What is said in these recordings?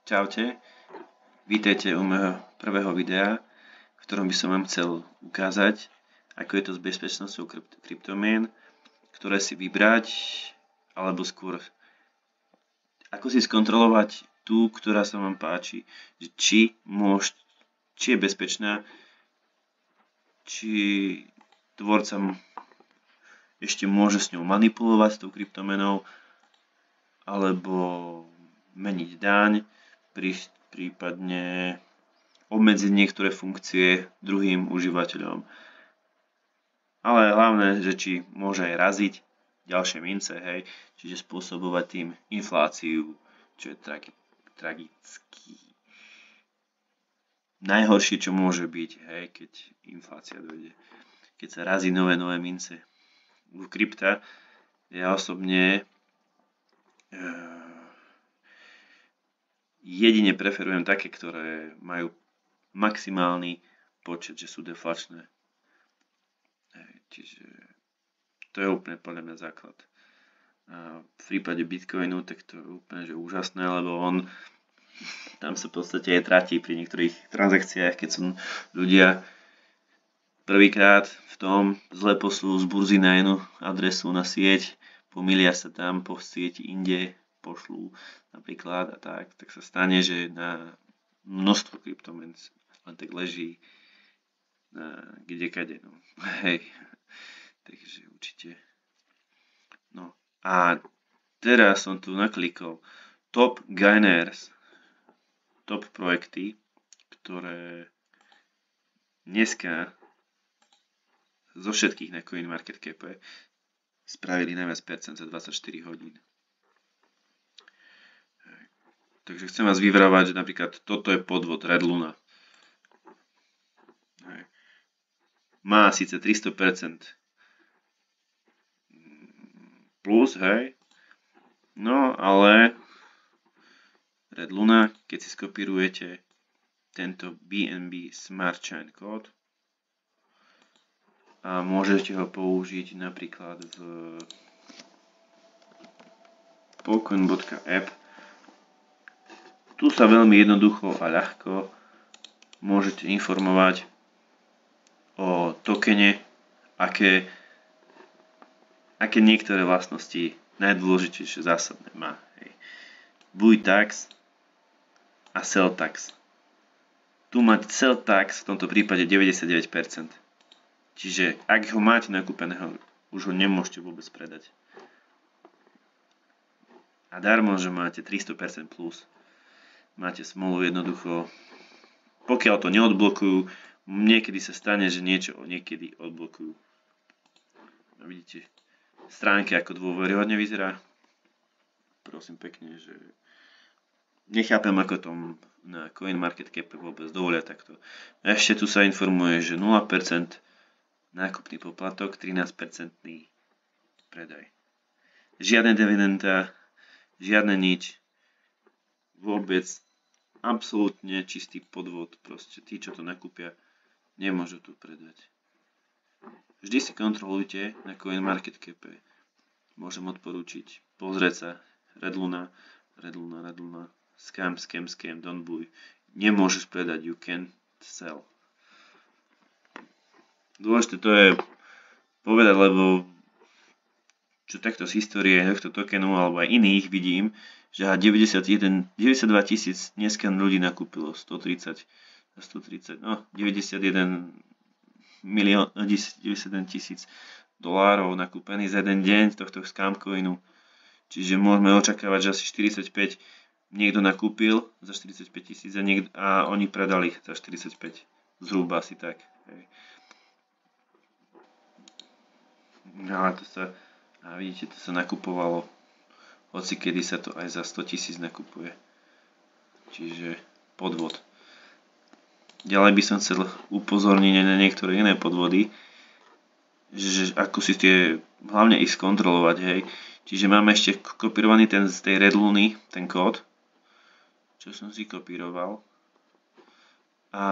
Čaute, vítajte u môjho prvého videa, v ktorom by som vám chcel ukázať, ako je to s bezpečnosťou kryptomien, ktoré si vybrať, alebo skôr ako si skontrolovať tú, ktorá sa vám páči, či je bezpečná, či tvorca ešte môže s ňou manipulovať s tou kryptomenou, alebo meniť daň, prípadne obmedziť niektoré funkcie druhým užívateľom. Ale hlavné, že či môže aj raziť ďalšie mince, hej, čiže spôsobovať tým infláciu, čo je tragický. Najhoršie, čo môže byť, hej, keď inflácia dojde, keď sa razí nové mince. U krypta ja osobne jedine preferujem také, ktoré majú maximálny počet, že sú deflačné. Čiže to je úplne podľa mňa základ. A v prípade Bitcoinu, tak to je úplne že úžasné, lebo tam sa v podstate aj tratí pri niektorých transakciách, keď sú ľudia prvýkrát v tom zle poslú z burzy na jednu adresu na sieť, pomýlia sa tam po sieti inde, pošlú napríklad a tak sa stane, že na množstvo kryptomien len tak leží kdekade. No. Hej. Takže určite. No a teraz som tu naklikol top gainers, top projekty, ktoré dneska zo všetkých na CoinMarketCape spravili najviac percent za 24 hodín. Takže chcem vás vyvrávať, že napríklad toto je podvod Red Luna. Má síce 300% plus, hej, no ale Red Luna, keď si skopírujete tento BNB Smart Chain kód a môžete ho použiť napríklad v Polcoin.app. Tu sa veľmi jednoducho a ľahko môžete informovať o tokene, aké niektoré vlastnosti najdôležitejšie zásadné má. Buy tax a sell tax. Tu máte sell tax v tomto prípade 99%. Čiže ak ho máte nakúpeného, už ho nemôžete vôbec predať. A darmo, že máte 300% plus. Máte smolu jednoducho. Pokiaľ to neodblokujú, niekedy sa stane, že niečo niekedy odblokujú. A vidíte, stránky ako dôveryhodne vyzerá. Prosím pekne, že nechápem, ako to na CoinMarketCap vôbec dovolia takto. Ešte tu sa informuje, že 0% nákupný poplatok, 13% predaj. Žiadne dividenda, žiadne nič. Vôbec absolútne čistý podvod. Proste tí, čo to nakúpia, nemôžu to predať. Vždy si kontrolujte na CoinMarketCap. Môžem odporúčiť pozrieť sa Red Luna, scam, don't buy. Nemôžeš predať, you can't sell. Dôležité to je povedať, lebo čo takto z histórie tohto tokenu alebo aj iných vidím, že 92 tisíc dneska ľudí nakúpilo 130, no 91 tisíc dolárov nakúpených za jeden deň tohto scamcoinu. Čiže môžeme očakávať, že asi 45 niekto nakúpil za 45 tisíc a oni predali za 45. Zhruba asi tak. No a vidíte, to sa nakupovalo. Hoci kedy sa to aj za 100 tisíc nakupuje. Čiže podvod. Ďalej by som chcel upozorniť na niektoré iné podvody, že ako si tie hlavne ich skontrolovať, hej. Čiže máme ešte kopírovaný z tej Red Luny, ten kód, čo som si kopíroval. A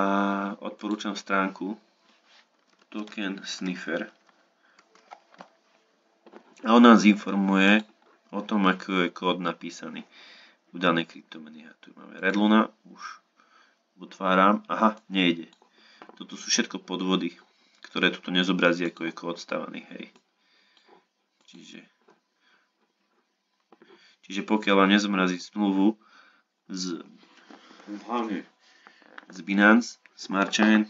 odporúčam stránku Token Sniffer. A on nás informuje o tom, ako je kód napísaný. v danej kryptomeny. A tu máme Red Luna, už otváram, aha, nejde. Toto sú všetko podvody, ktoré tuto nezobrazí, ako je kód stavaný, hej. Čiže pokiaľ vám nezobrazí zmluvu hlavne z Binance, Smart Chain,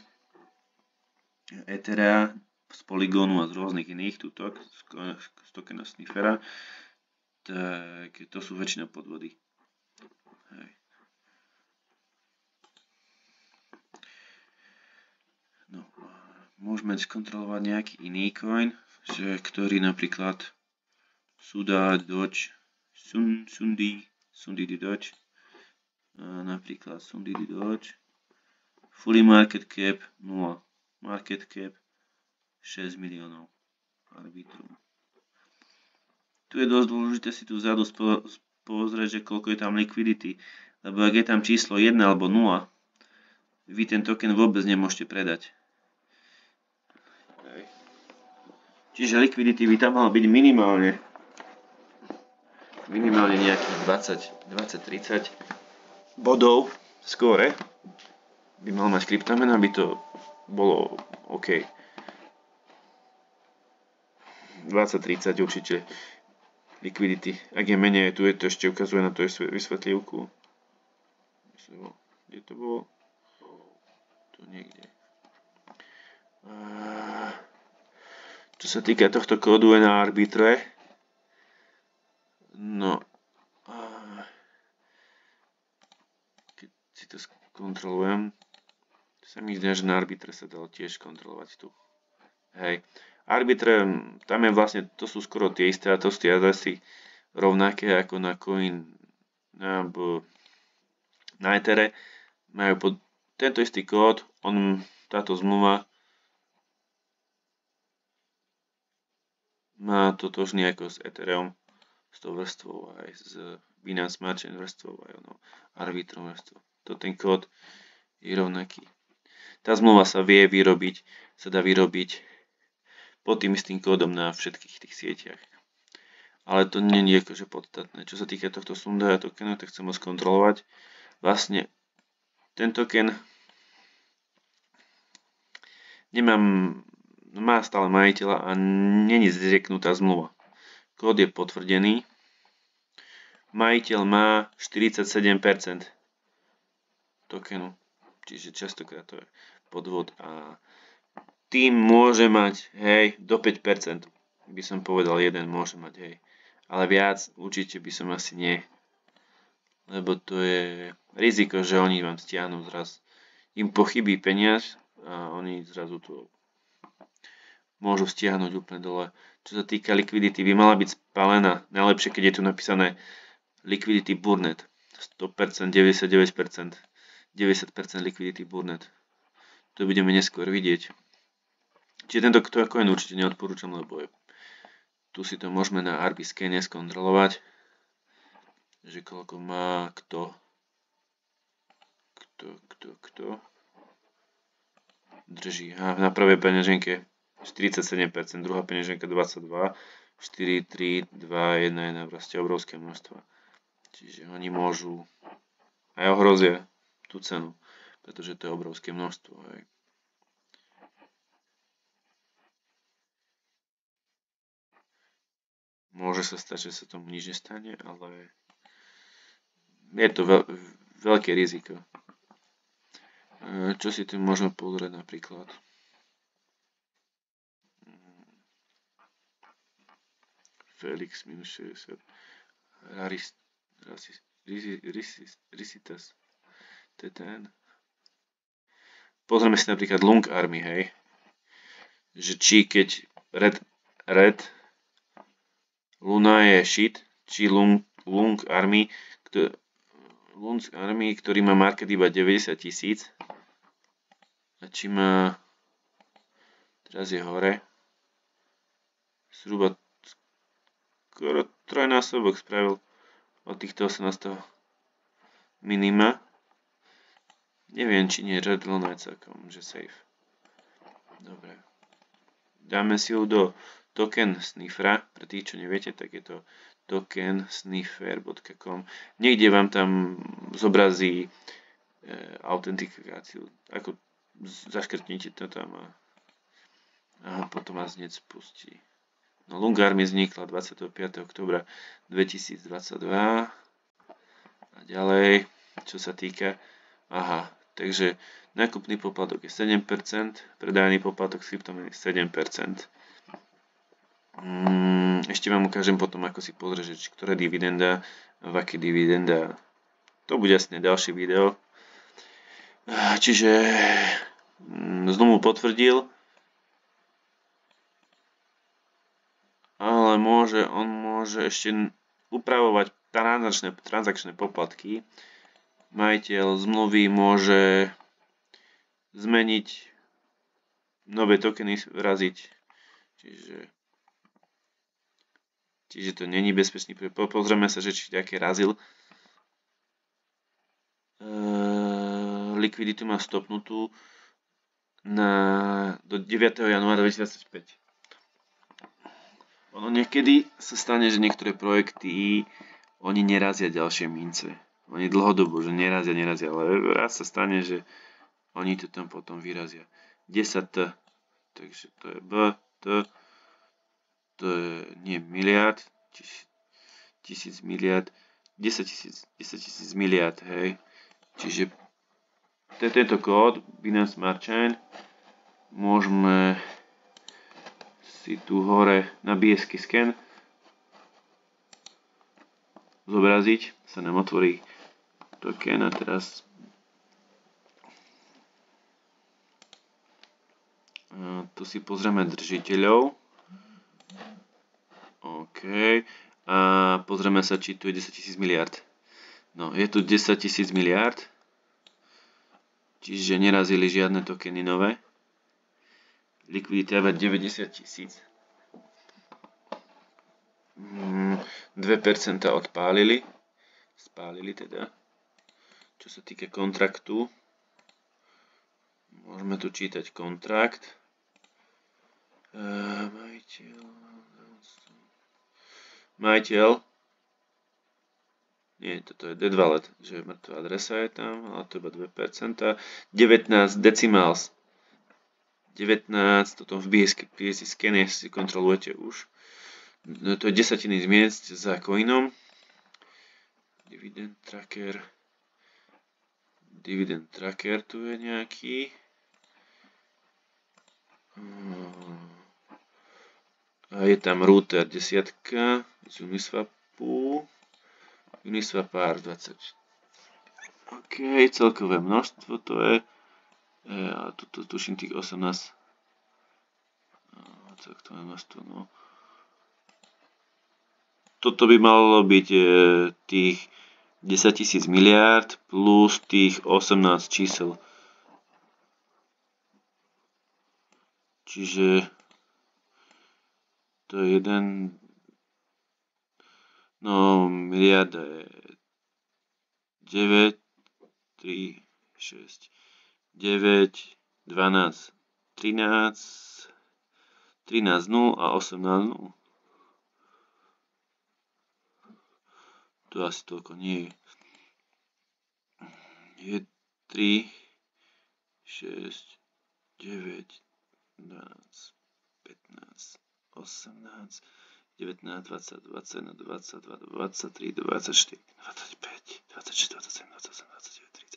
Etherea, z Polygonu a z rôznych iných tuto, z tokena Sniffera, tak to sú väčšinou podvody. Hej. No, môžeme skontrolovať nejaký iný coin, ktorý napríklad Suda, Doge, Sundi Doge, napríklad Sundi Doge, fully market cap 0, market cap 6 miliónov arbitrum. Tu je dosť dôležité si tu vzadu pozrieť, že koľko je tam liquidity, lebo ak je tam číslo 1 alebo 0, vy ten token vôbec nemôžete predať. Čiže liquidity by tam malo byť minimálne nejakých 20-30 bodov skóre by mal mať kryptomena, aby to bolo OK. 20-30 určite liquidity. Ak je menej, tu je to ešte ukazuje na to vysvetlivku. Kde to bolo? Tu niekde. Čo sa týka tohto kódu je na arbitre, no keď si to skontrolujem, sa mi zdá, že na arbitre sa dalo tiež kontrolovať tu. Hej. Arbitre, tam je vlastne, to sú skoro tie isté a to sú tie adresy rovnaké ako na coin na Ethere. Majú pod tento istý kód, táto zmluva má totožný ako s Ethereum, s tou vrstvou aj s Binance Smart Chain vrstvou aj arbitrom vrstvou. To ten kód je rovnaký. Tá zmluva sa dá vyrobiť pod tým istým kódom na všetkých tých sieťach. Ale to nie je akože podstatné. Čo sa týka tohto Sunda a tokenu, tak chcem ho skontrolovať. Vlastne ten token má stále majiteľa a není zrieknutá zmluva. Kód je potvrdený. Majiteľ má 47% tokenu. Čiže častokrát to je podvod a tým môže mať, hej, do 5%. By som povedal, jeden môže mať, hej. Ale viac určite by som asi nie. Lebo to je riziko, že oni vám stiahnu zraz. Im pochybí peniaz a oni zrazu to môžu stiahnuť úplne dole. Čo sa týka liquidity, by mala byť spálená. Najlepšie, keď je tu napísané liquidity burnet. 100%, 99%, 90% liquidity burnet. To budeme neskôr vidieť. Čiže tento coin určite neodporúčam, lebo tu si to môžeme na Arbiscane skontrolovať, že koľko má kto drží. Na prvej peňaženke 47%, druhá peňaženka 22%, 4, 3, 2, 1, proste obrovské množstva. Čiže oni môžu aj ohrozia tú cenu, pretože to je obrovské množstvo. Hej. Môže sa stať, že sa tomu nič nestane, ale je to veľké riziko. Čo si tu môžeme pozrieť napríklad? Felix minus 60. Risitas. To je ten. Pozrieme si napríklad Long Army, hej. Že či keď Red Luna je shit, či Long Army, ktorý má market iba 90 000 a či má, teraz je hore, zhruba skoro trojnásobok spravil od týchto 18 minima. Neviem, či nie Red Luna je celkom, že safe. Dobre. Dáme si ju do token Sniffera, pre tých, čo neviete, tak je to tokensniffer.com. Niekde vám tam zobrazí autentifikáciu. Ako zaškrtnite to tam a potom vás hneď spustí. No, Lungar mi vznikla 25. oktobra 2022 a ďalej, čo sa týka, takže nákupný poplatok je 7%, predajný poplatok s kryptomeny 7%. Ešte vám ukážem potom, ako si pozrieš, ktoré dividenda, v aké dividenda. To bude jasne ďalšie video. Čiže znovu potvrdil, ale on môže ešte upravovať transakčné poplatky. Majiteľ zmluvy môže zmeniť nové tokeny, vraziť. Čiže to není bezpečný. Pozrieme sa, že či nejaký razil. Likviditu má stopnutú do 9. januára 2025. Ono niekedy sa stane, že niektoré projekty oni nerazia ďalšie mince. Oni dlhodobo, že nerazia, ale raz sa stane, že oni to tam potom vyrazia. 10T, takže to je B, T, to je nie miliard, 1000 miliard, 10 000 miliard, hej. Čiže tento kód Binance Smart Chain môžeme si tu hore na BSK scan zobraziť, sa nám otvorí token a teraz tu si pozrieme držiteľov. OK. A pozrieme sa, či tu je 10 000 miliard. No, je tu 10 000 miliard. Čiže nerazili žiadne tokeny nové. Likvidita 90 000. 2% odpálili. Spálili teda. Čo sa týka kontraktu. Môžeme tu čítať kontrakt. Majiteľ. Nie, toto je dead wallet, že mŕtvá adresa je tam, ale to iba 2%. 19 decimals. 19, toto v BSC scane si kontrolujete už. To je desatiny z miest za coinom. Dividend tracker tu je nejaký. A je tam router 10 z Uniswapu. Uniswap R20. OK, celkové množstvo to je. A tu tuším tých 18. Celkové množstvo, no. Toto by malo byť tých 10 000 miliard plus tých 18 čísel. Čiže to je jeden, no miliarda je 9, 3, 6, 9, 12, 13, 13 0 a 18 0. To asi toľko nie je. 3, 6, 9, 12, 15, 18, 19, 20, 21, 22, 23, 24, 25, 26, 27, 28, 29, 30,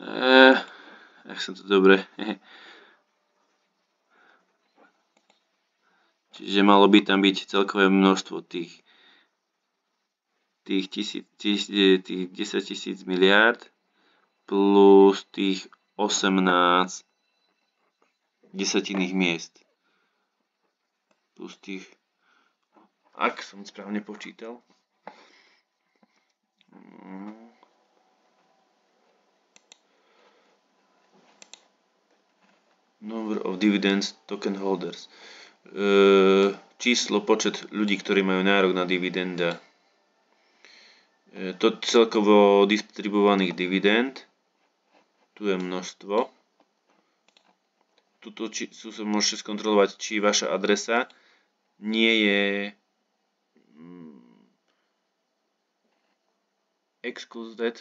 31. Ak som to dobre. Čiže malo by tam byť celkové množstvo tých 10 000 miliard plus tých 18 desatinných miest. Plus tých, ak som správne počítal. Number of dividends token holders. Číslo, počet ľudí, ktorí majú nárok na dividenda. To celkovo distribuovaných dividend. Tu je množstvo. Tuto môžete skontrolovať, či vaša adresa nie je excluded,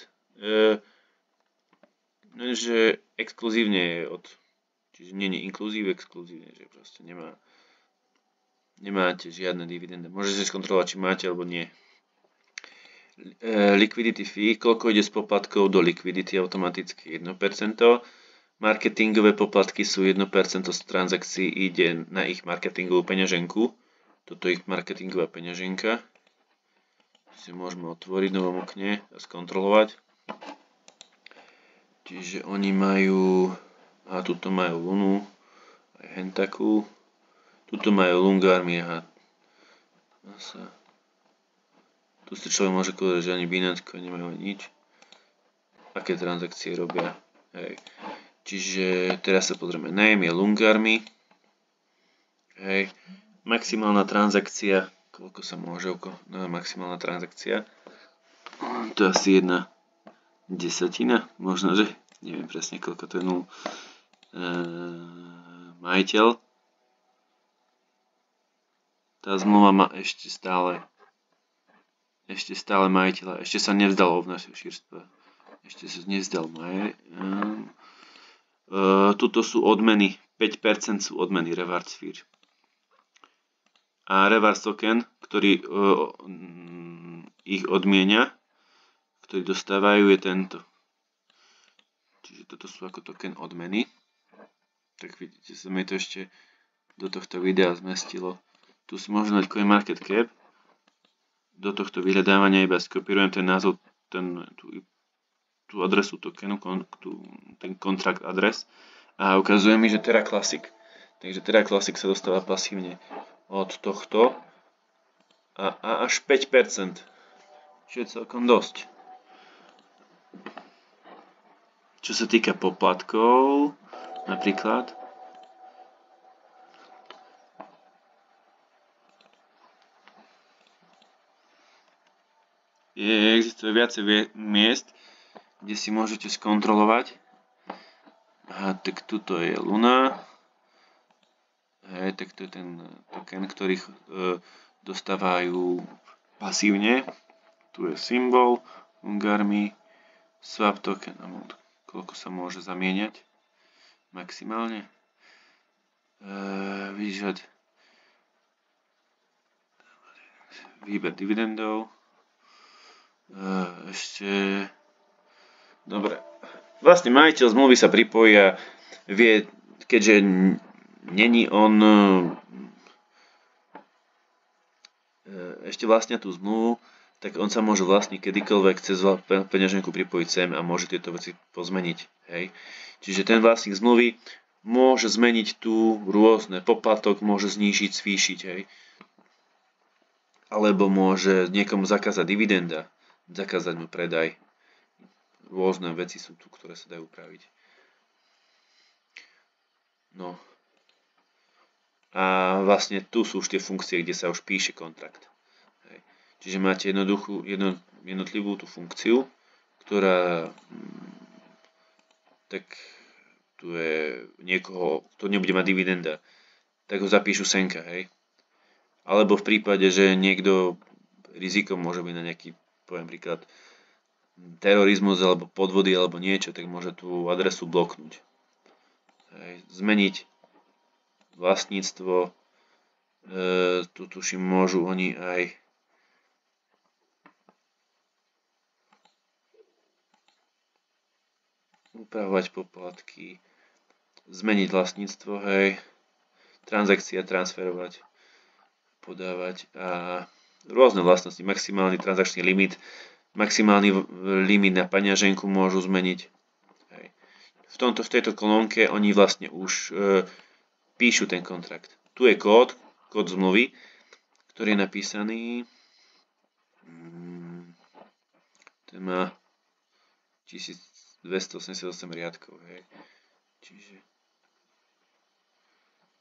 že exkluzívne je čiže nie je inkluzív, exkluzívne, že proste nemáte žiadne dividendy. Môžete skontrolovať, či máte alebo nie. Liquidity fee, koľko ide z poplatkov do liquidity, automaticky 1%. Marketingové poplatky sú 1% z transakcií, ide na ich marketingovú peňaženku. Toto je ich marketingová peňaženka. Si môžeme otvoriť v novom okne a skontrolovať. Čiže oni majú, a tuto majú Lunu, aj Hentaku, tuto majú Lungarmi, aha. Tu si človek môže povedať, že ani Binance nemajú nič. Aké transakcie robia. Hej. Čiže teraz sa pozrieme, name je Lungarmi. Hej. Maximálna transakcia, koľko sa môže, maximálna transakcia. To je asi 1/10, možno, že neviem presne koľko to je 0. Majiteľ. Tá zmluva má ešte stále majiteľa, ešte sa nevzdal v našej šírstve. Ešte sa nevzdal tuto sú odmeny, 5% sú odmeny Rewards Fee. A Rewards Token, ktorý ich odmienia, ktorý dostávajú, je tento. Čiže toto sú ako token odmeny. Tak vidíte, sa mi to ešte do tohto videa zmestilo. Tu si môžem dať CoinMarketCap. Do tohto vyhľadávania iba skopírujem ten názov, tú adresu tokenu, ten contract adres a ukazuje mi, že Terra Classic. Takže Terra Classic sa dostáva pasívne od tohto a až 5%, čo je celkom dosť. Čo sa týka poplatkov, napríklad, existuje viacej miest, kde si môžete skontrolovať. Aha, tak tuto je Luna. Tak to je ten token, ktorý dostávajú pasívne. Tu je symbol, Lungarmi, swap token, koľko sa môže zamieňať maximálne. Výber dividendov. Ešte dobre. Vlastne majiteľ zmluvy sa pripojí a vie, keďže není on ešte vlastnia tú zmluvu, tak on sa môže vlastne kedykoľvek cez peňaženku pripojiť sem a môže tieto veci pozmeniť. Hej. Čiže ten vlastník zmluvy môže zmeniť tu rôzne poplatok, môže znížiť, zvýšiť. Hej. Alebo môže niekomu zakázať dividenda, zakázať mu predaj. Rôzne veci sú tu, ktoré sa dajú upraviť. No. A vlastne tu sú už tie funkcie, kde sa už píše kontrakt. Hej. Čiže máte jednotlivú tú funkciu, ktorá tak tu je niekoho, kto nebude mať dividenda, tak ho zapíšu senka, hej. Alebo v prípade, že niekto rizikom môže byť na nejaký, poviem príklad, terorizmus alebo podvody alebo niečo, tak môže tú adresu bloknúť. Hej. Zmeniť vlastníctvo, tu tuším môžu oni aj upravovať poplatky, zmeniť vlastníctvo, hej, transakcia transferovať, podávať a rôzne vlastnosti, maximálny transakčný limit, maximálny limit na peňaženku môžu zmeniť. Hej. V tejto kolónke oni vlastne už píšu ten kontrakt. Tu je kód zmluvy, ktorý je napísaný. Ten má 1288 riadkov. Hej. Čiže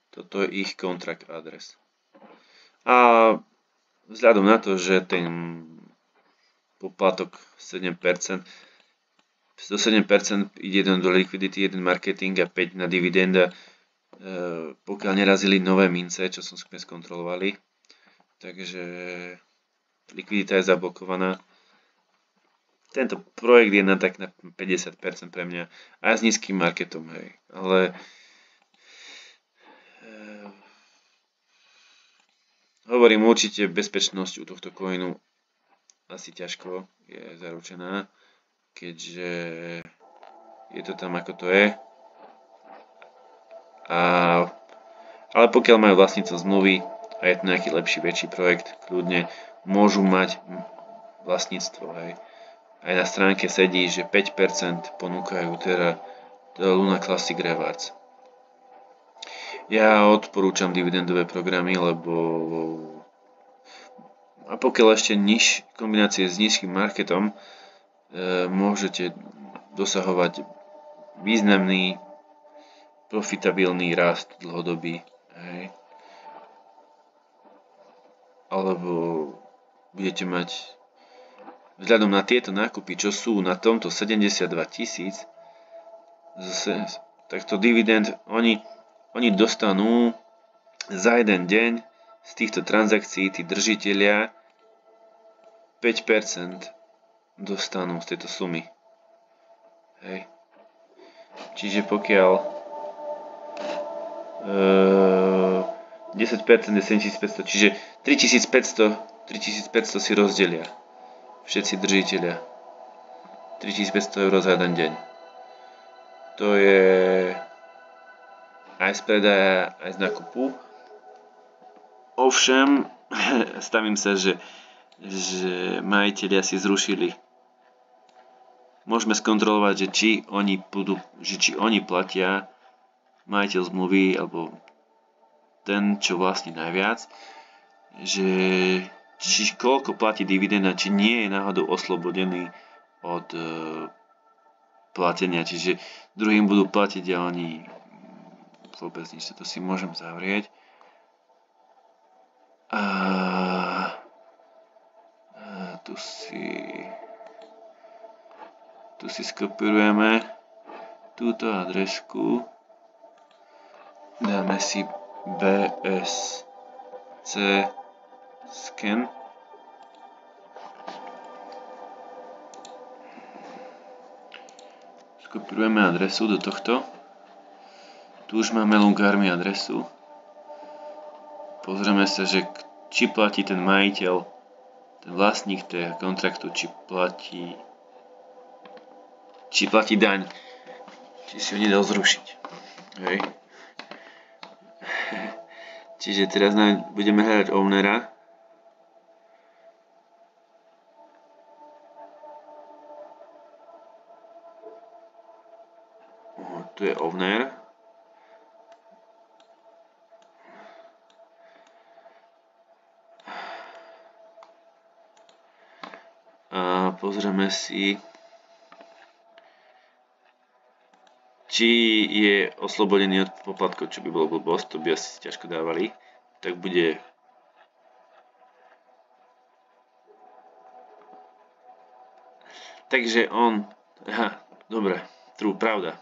toto je ich kontrakt adres. A vzhľadom na to, že ten poplatok 7%, 107% ide jeden do liquidity, jeden marketing a 5 na dividenda, pokiaľ nerazili nové mince, čo som skontrolovali. Takže likvidita je zablokovaná. Tento projekt je tak na 50% pre mňa a s nízkym marketom, hej. Ale hovorím, určite bezpečnosť u tohto coinu asi ťažko je zaručená, keďže je to tam ako to je. Ale pokiaľ majú vlastníctvo zmluvy a je to nejaký lepší, väčší projekt, kľudne môžu mať vlastníctvo, hej. Aj na stránke sedí, že 5% ponúkajú teda Luna Classic Rewards. Ja odporúčam dividendové programy, lebo a pokiaľ ešte kombinácie s nízkym marketom, môžete dosahovať významný profitabilný rast dlhodobý, hej. Alebo budete mať vzhľadom na tieto nákupy, čo sú na tomto 72 000, takto dividend oni dostanú za jeden deň z týchto transakcií tí držitelia 5% dostanú z tejto sumy. Hej. Čiže pokiaľ 10% je 7500, čiže 3500 si rozdelia všetci držitelia. 3500 € za jeden deň. To je aj z predaja, aj z nákupu. Ovšem, stavím sa, že majitelia si zrušili. Môžeme skontrolovať, že či oni platia, majiteľ zmluvy, alebo ten, čo vlastní najviac, že či koľko platí dividenda, či nie je náhodou oslobodený od platenia, čiže druhým budú platiť a oni vôbec nič, to si môžem zavrieť. Tu si skopírujeme túto adresku, dáme si BSC scan. Skopírujeme adresu do tohto. Tu už máme Lungarmi adresu. Pozrieme sa, že či platí ten majiteľ, ten vlastník toho kontraktu, či platí daň. Či si ho nedal zrušiť. Hej. Čiže teraz budeme hľadať ownera. Tu je owner. A pozrieme si, či je oslobodený od poplatkov, čo by bolo blbosť, to by asi ťažko dávali. Tak bude takže dobre, true, pravda.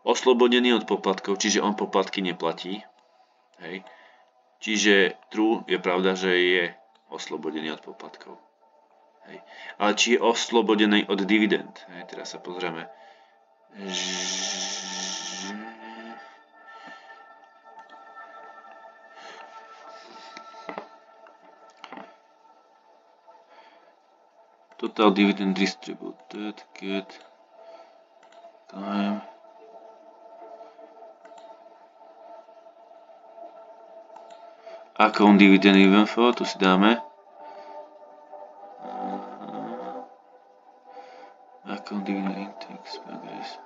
Oslobodený od poplatkov, čiže on poplatky neplatí. Hej. Čiže true je pravda, že je oslobodený od poplatkov. Hej. Ale či je oslobodený od dividend? Hej, teraz sa pozrieme. Total dividend distributed, good. Time. Account dividend info, tu si dáme. Account dividend index progress.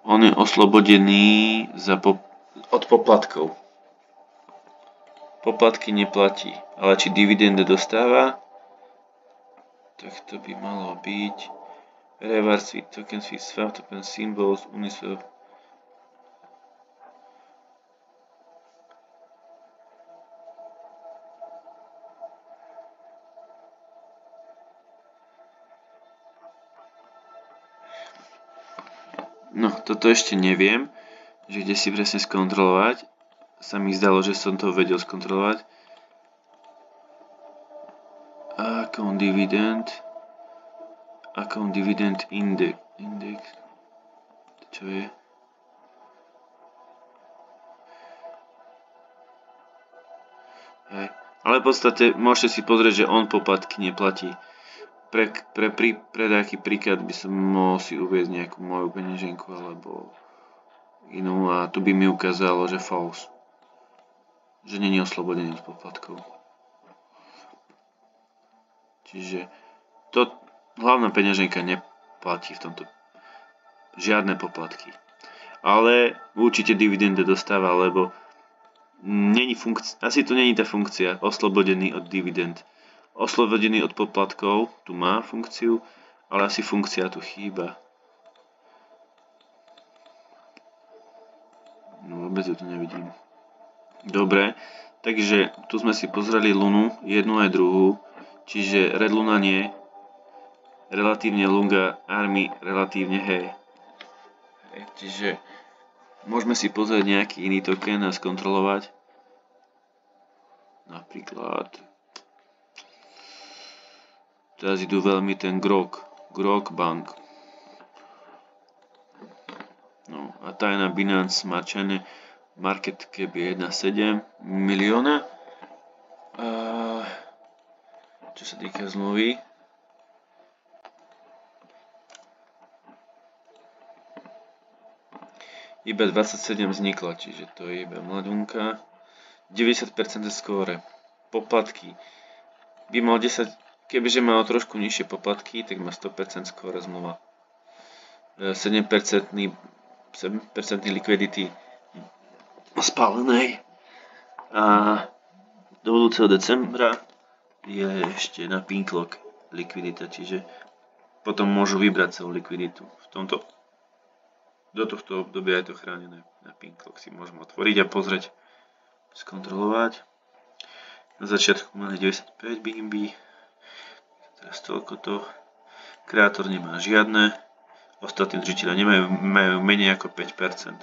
On je oslobodený od poplatkov. Poplatky neplatí, ale či dividendy dostáva, tak to by malo byť reverse with tokens with swap token symbols Uniswap. No, toto ešte neviem, že kde si presne skontrolovať. sa mi zdalo, že som to vedel skontrolovať. Account dividend index. Čo je? Hej. Ale v podstate môžete si pozrieť, že on poplatky neplatí. Pre aký príklad by som mohol si uviesť nejakú moju peňaženku alebo inú a tu by mi ukázalo, že false. Že nie je oslobodený od poplatkov. Čiže hlavná peňaženka neplatí v tomto žiadne poplatky. Ale určite dividendy dostáva, lebo asi tu není tá funkcia oslobodený od dividend. Oslobodený od poplatkov tu má funkciu, ale asi funkcia tu chýba. No vôbec to nevidím. Dobre, takže tu sme si pozreli Lunu, jednu aj druhú. Čiže Red Luna nie, relatívne Lunga Army, relatívne hej. Čiže môžeme si pozrieť nejaký iný token a skontrolovať. Napríklad teraz idú veľmi ten Grok Bank. No a tá je na Binance Smart Chain, market cap je 1,7 milióna. Čo sa týka zmluvy, iba 27 vznikla, čiže to je iba mladunka. 90% skóre. Poplatky. By mal 10, kebyže mal trošku nižšie poplatky, tak má 100% skóre zmluva. 7% liquidity spálenej. A do budúceho decembra je ešte na Pinklock likvidita, čiže potom môžu vybrať celú likviditu. Do tohto obdobia je to chránené. Na Pinklock si môžeme otvoriť a pozrieť, skontrolovať. Na začiatku mali 95 BNB, teraz toľko to. Kreator nemá žiadne, ostatní držiteľia majú menej ako 5%.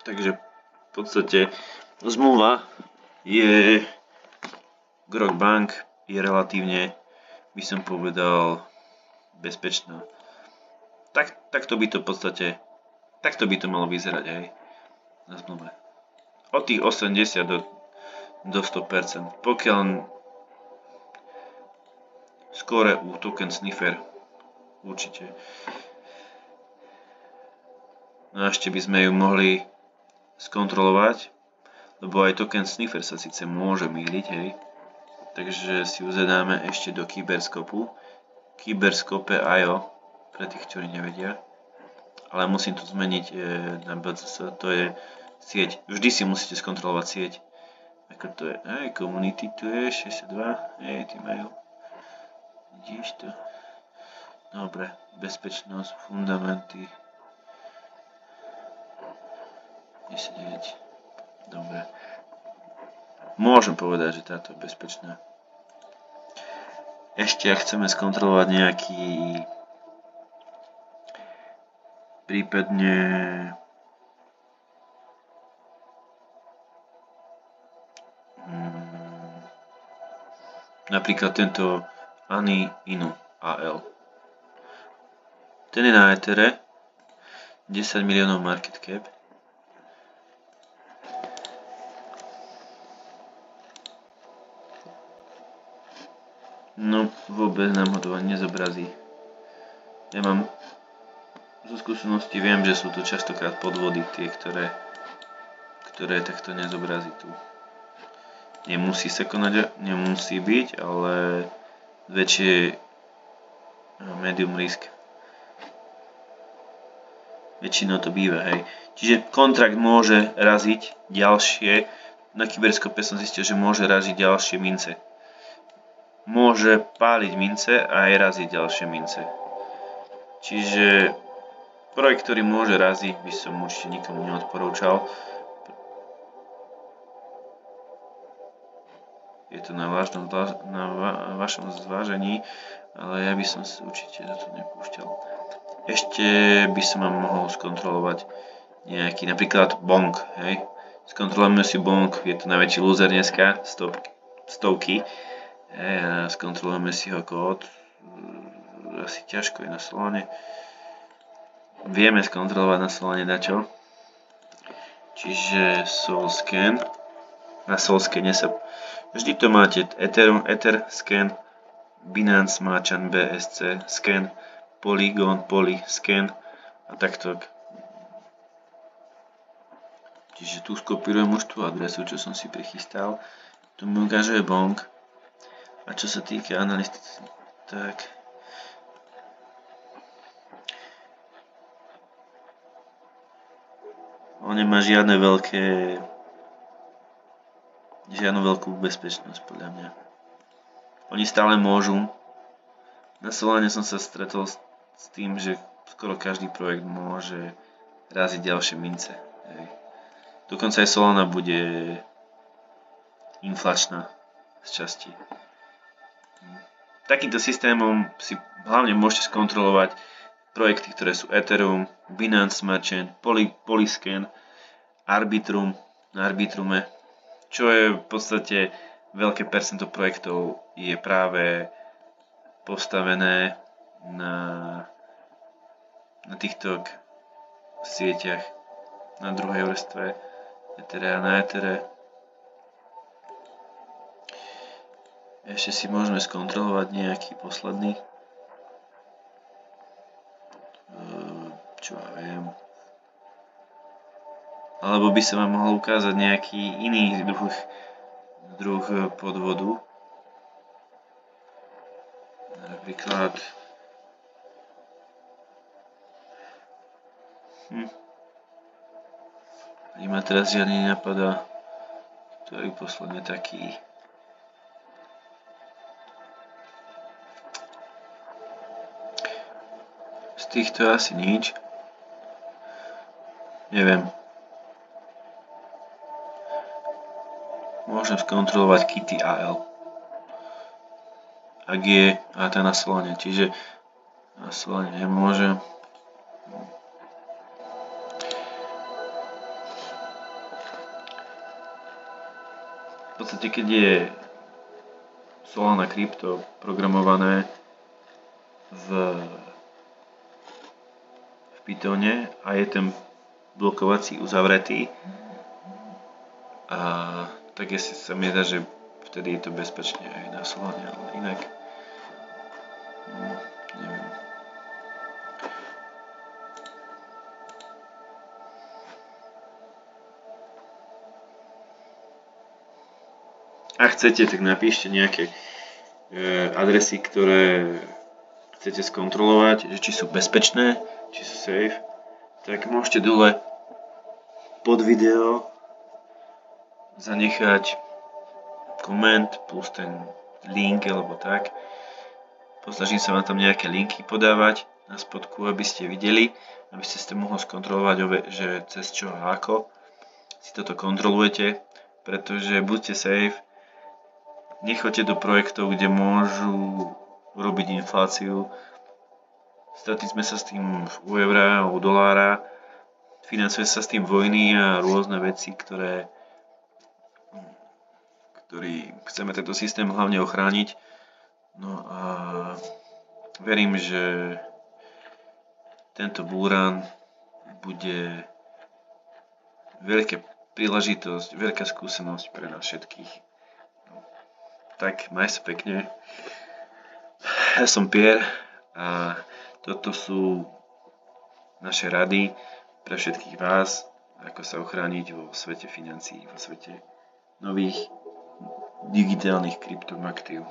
Takže v podstate zmluva je Grok Bank je relatívne, by som povedal, bezpečná. Takto by to v podstate, takto by to malo vyzerať aj na zmluve. Od tých 80 do 100%. Pokiaľ skóre u token sniffer určite. No a ešte by sme ju mohli skontrolovať, lebo aj token sniffer sa síce môže mýliť, hej. Takže si ju zadáme ešte do Kyberskopu. Kyberskope.io pre tých, ktorí nevedia. Ale musím to zmeniť na BCS, to je sieť. Vždy si musíte skontrolovať sieť. Ako to je, community tu je 62, tí majú. Vidíš to? Dobre, bezpečnosť, fundamenty. 10. Dobre. Môžem povedať, že táto je bezpečná. Ešte ak chceme skontrolovať nejaký prípadne napríklad tento Ani Inu AL. Ten je na Ethere 10 miliónov market cap. No vôbec nám ho to ani nezobrazí. Ja mám zo skúsenosti viem, že sú to častokrát podvody tie, ktoré takto nezobrazí tu. Nemusí sa konať, nemusí byť, ale väčšie medium risk. Väčšinou to býva, hej. Čiže kontrakt môže raziť ďalšie, na Kyberskope som zistil, že môže raziť ďalšie mince. Môže páliť mince a aj raziť ďalšie mince. Čiže projekt, ktorý môže raziť, by som určite nikomu neodporúčal. Je to na vašom zvážení, ale ja by som sa určite do toho nepúšťal. Ešte by som vám mohol skontrolovať nejaký, napríklad Bonk, hej. Skontrolujeme si Bonk, je to najväčší loser dneska, stovky. A skontrolujeme si ho kód, asi ťažko je na Solane. Vieme skontrolovať na Solane dačo. Čiže Solscan. Na Solscane sa vždy to máte Ether scan, Binance Merchant BSC scan, Polygon Poly scan a takto. Čiže tu skopírujem už tú adresu, čo som si prichystal. Tu mi ukáže Bonk. A čo sa týka analytiky, tak on nemá žiadnu veľkú bezpečnosť podľa mňa. Oni stále môžu. Na Solane som sa stretol s tým, že skoro každý projekt môže raziť ďalšie mince. Hej. Dokonca aj Solana bude inflačná z časti. Takýmto systémom si hlavne môžete skontrolovať projekty, ktoré sú Ethereum, Binance Merchant, Polyscan, Arbitrum na Arbitrume, čo je v podstate veľké percento projektov je práve postavené na týchto sieťach na druhej vrstve Etherea na Ethere. Ešte si môžeme skontrolovať nejaký posledný. Čo ja viem. Alebo by sa vám mohol ukázať nejaký iný druh podvodu. Napríklad ani ma teraz žiadny nenapadá, ktorý posledne taký. Z týchto asi nič. Neviem. Môžem skontrolovať Kitty AL. Ak je, a to je na Solane, čiže na Solane nemôžem. V podstate, keď je Solana Crypto programované v Pythone a je ten blokovací uzavretý, a tak sa mi zdá, že vtedy je to bezpečne aj na Solane, ale inak neviem. Ak chcete, tak napíšte nejaké adresy, ktoré chcete skontrolovať, že či sú bezpečné, či sú safe, tak môžete dole pod video zanechať koment plus ten link alebo tak. Posnažím sa vám tam nejaké linky podávať na spodku, aby ste videli, aby ste si to mohli skontrolovať, že cez čo a ako si toto kontrolujete, pretože buďte safe, nechoďte do projektov, kde môžu robiť infláciu. Stretli sme sa s tým u eura, u dolára, financuje sa s tým vojny a rôzne veci, ktorý chceme tento systém hlavne ochrániť. No a verím, že tento bullrun bude veľká príležitosť, veľká skúsenosť pre nás všetkých. Tak, maj sa pekne. Ja som Pierre a toto sú naše rady pre všetkých vás, ako sa ochrániť vo svete financií, vo svete nových digitálnych kryptoaktív.